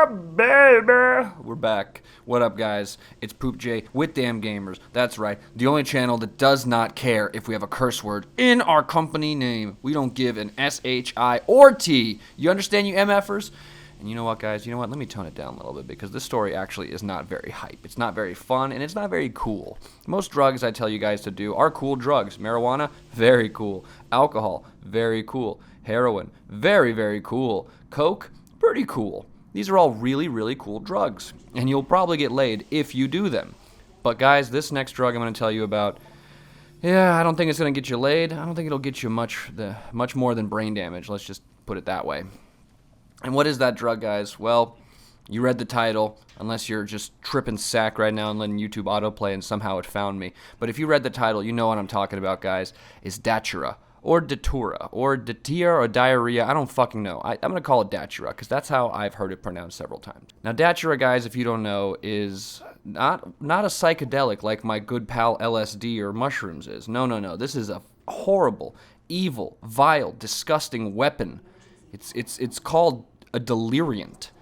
Yeah, baby. We're back. What up, guys? It's Poopj with Damn Gamers. That's right, the only channel that does not care if we have a curse word in our company name. We don't give an S-H-I or T. You understand, you MFers? And you know what, guys? You know what? Let me tone it down a little bit because this story actually is not very hype. It's not very fun, and it's not very cool. Most drugs I tell you guys to do are cool drugs. Marijuana, very cool. Alcohol, very cool. Heroin, very, very cool. Coke, pretty cool. These are all really, really cool drugs, and you'll probably get laid if you do them. But guys, this next drug I'm going to tell you about, yeah, I don't think it's going to get you laid. I don't think it'll get you much more than brain damage. Let's just put it that way. And what is that drug, guys? Well, you read the title, unless you're just tripping sack right now and letting YouTube autoplay and somehow it found me. But if you read the title, you know what I'm talking about, guys. It's Datura, or Datura, or Datia, or Diarrhea. I don't fucking know. I'm going to call it Datura, because that's how I've heard it pronounced several times. Now, Datura, guys, if you don't know, is not a psychedelic like my good pal LSD or mushrooms is. No, no, no. This is a horrible, evil, vile, disgusting weapon. It's called a deliriant.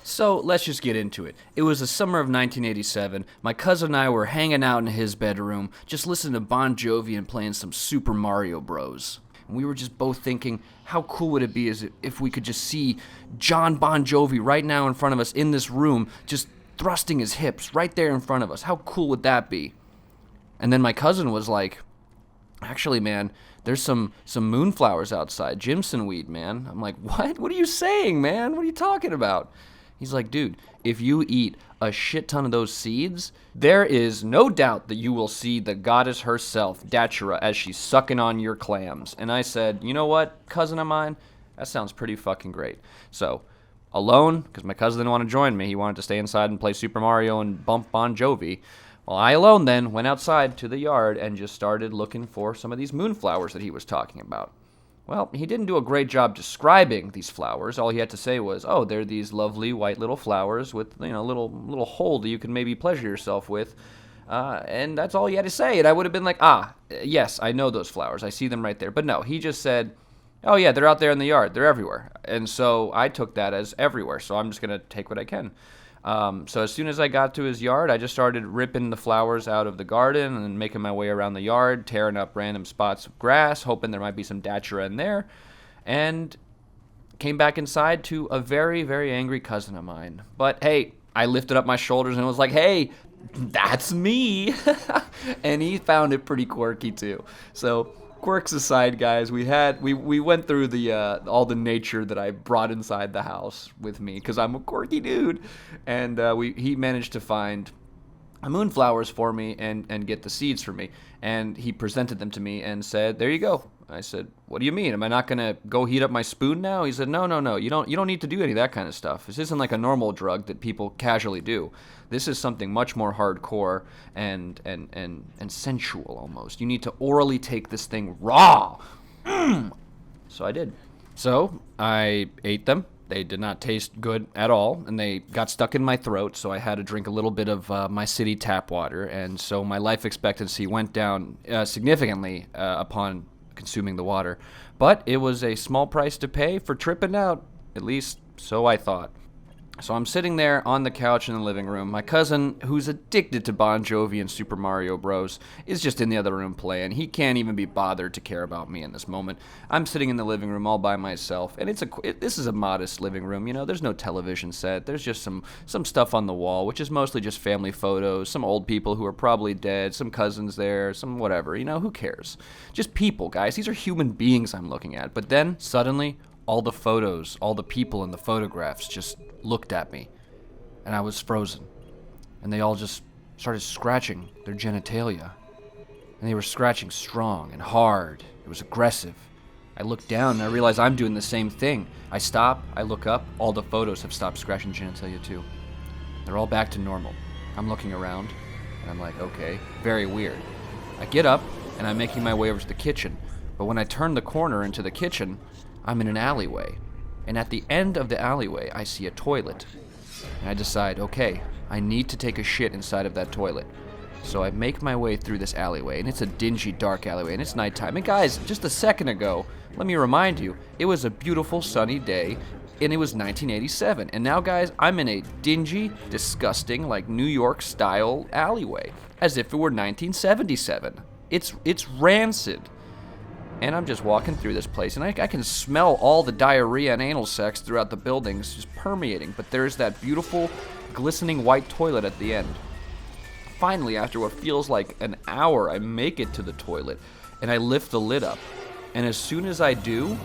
So let's just get into it. It was the summer of 1987. My cousin and I were hanging out in his bedroom, just listening to Bon Jovi and playing some Super Mario Bros. And we were just both thinking, how cool would it be if we could just see John Bon Jovi right now in front of us in this room, just thrusting his hips right there in front of us. How cool would that be? And then my cousin was like, actually, man, there's some moonflowers outside. Jimsonweed, man. I'm like, what? What are you saying, man? What are you talking about? He's like, dude, if you eat a shit ton of those seeds, there is no doubt that you will see the goddess herself, Datura, as she's sucking on your clams. And I said, you know what, cousin of mine? That sounds pretty fucking great. So, alone, because my cousin didn't want to join me. He wanted to stay inside and play Super Mario and bump Bon Jovi. Well, I alone then went outside to the yard and just started looking for some of these moonflowers that he was talking about. Well, he didn't do a great job describing these flowers. All he had to say was, oh, they're these lovely white little flowers with, you know, little hole that you can maybe pleasure yourself with. And that's all he had to say. And I would have been like, yes, I know those flowers. I see them right there. But no, he just said, oh, yeah, they're out there in the yard. They're everywhere. And so I took that as everywhere. So I'm just going to take what I can. So as soon as I got to his yard, I just started ripping the flowers out of the garden and making my way around the yard, tearing up random spots of grass, hoping there might be some datura in there, and came back inside to a very, very angry cousin of mine. But hey, I lifted up my shoulders and was like, hey, that's me. And he found it pretty quirky too. So quirks aside, guys, we went through the all the nature that I brought inside the house with me because I'm a quirky dude, and he managed to find moonflowers for me and get the seeds for me, and he presented them to me and said, "There you go." I said, "What do you mean? Am I not gonna go heat up my spoon now?" He said, No. You don't need to do any of that kind of stuff. This isn't like a normal drug that people casually do. This is something much more hardcore and sensual almost. You need to orally take this thing raw. So I did. So I ate them. They did not taste good at all, and they got stuck in my throat, so I had to drink a little bit of my city tap water, and so my life expectancy went down significantly upon consuming the water. But it was a small price to pay for tripping out, at least so I thought. So I'm sitting there on the couch in the living room. My cousin, who's addicted to Bon Jovi and Super Mario Bros, is just in the other room playing. He can't even be bothered to care about me in this moment. I'm sitting in the living room all by myself, and this is a modest living room. You know, there's no television set. There's just some stuff on the wall, which is mostly just family photos, some old people who are probably dead, some cousins there, some whatever. You know, who cares? Just people, guys. These are human beings I'm looking at. But then, suddenly, all the photos, all the people in the photographs just looked at me, and I was frozen. And they all just started scratching their genitalia. And they were scratching strong and hard. It was aggressive. I looked down and I realized I'm doing the same thing. I stop, I look up, all the photos have stopped scratching genitalia too. They're all back to normal. I'm looking around, and I'm like, okay, very weird. I get up, and I'm making my way over to the kitchen. But when I turn the corner into the kitchen, I'm in an alleyway, and at the end of the alleyway, I see a toilet. And I decide, okay, I need to take a shit inside of that toilet. So I make my way through this alleyway, and it's a dingy, dark alleyway, and it's nighttime. And guys, just a second ago, let me remind you, it was a beautiful sunny day, and it was 1987. And now, guys, I'm in a dingy, disgusting, like New York-style alleyway, as if it were 1977. It's rancid. And I'm just walking through this place, and I can smell all the diarrhea and anal sex throughout the buildings just permeating. But there's that beautiful, glistening white toilet at the end. Finally, after what feels like an hour, I make it to the toilet, and I lift the lid up. And as soon as I do,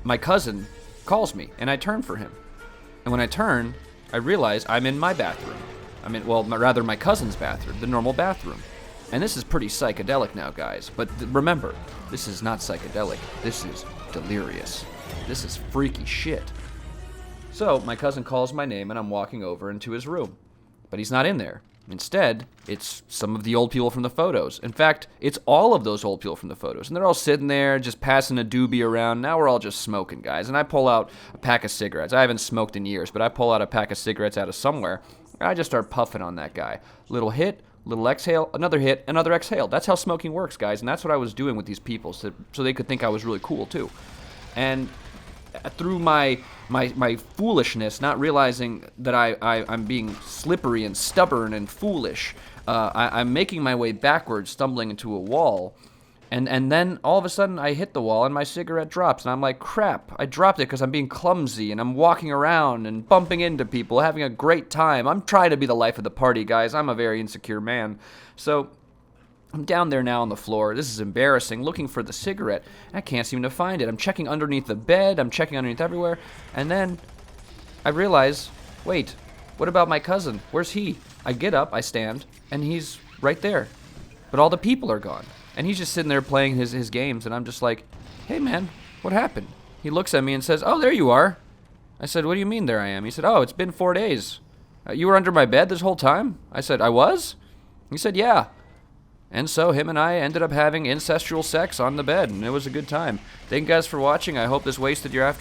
my cousin calls me, and I turn for him. And when I turn, I realize I'm in my bathroom. Rather my cousin's bathroom, the normal bathroom. And this is pretty psychedelic now, guys. But remember, this is not psychedelic. This is delirious. This is freaky shit. So my cousin calls my name, and I'm walking over into his room. But he's not in there. Instead, it's some of the old people from the photos. In fact, it's all of those old people from the photos. And they're all sitting there just passing a doobie around. Now we're all just smoking, guys. And I pull out a pack of cigarettes. I haven't smoked in years, but I pull out a pack of cigarettes out of somewhere. And I just start puffing on that guy. Little hit, little exhale, another hit, another exhale. That's how smoking works, guys. And that's what I was doing with these people, so they could think I was really cool, too. And through my foolishness, not realizing that I'm being slippery and stubborn and foolish, I'm making my way backwards, stumbling into a wall, and then all of a sudden I hit the wall and my cigarette drops, and I'm like, crap, I dropped it because I'm being clumsy, and I'm walking around and bumping into people, having a great time. I'm trying to be the life of the party, guys. I'm a very insecure man. So I'm down there now on the floor. This is embarrassing, looking for the cigarette. I can't seem to find it. I'm checking underneath the bed. I'm checking underneath everywhere. And then I realize, wait, what about my cousin? Where's he? I get up, I stand, and he's right there. But all the people are gone. And he's just sitting there playing his games. And I'm just like, hey, man, what happened? He looks at me and says, oh, there you are. I said, what do you mean there I am? He said, oh, it's been 4 days. You were under my bed this whole time? I said, I was? He said, yeah. And so him and I ended up having incestual sex on the bed, and it was a good time. Thank you guys for watching. I hope this wasted your afternoon.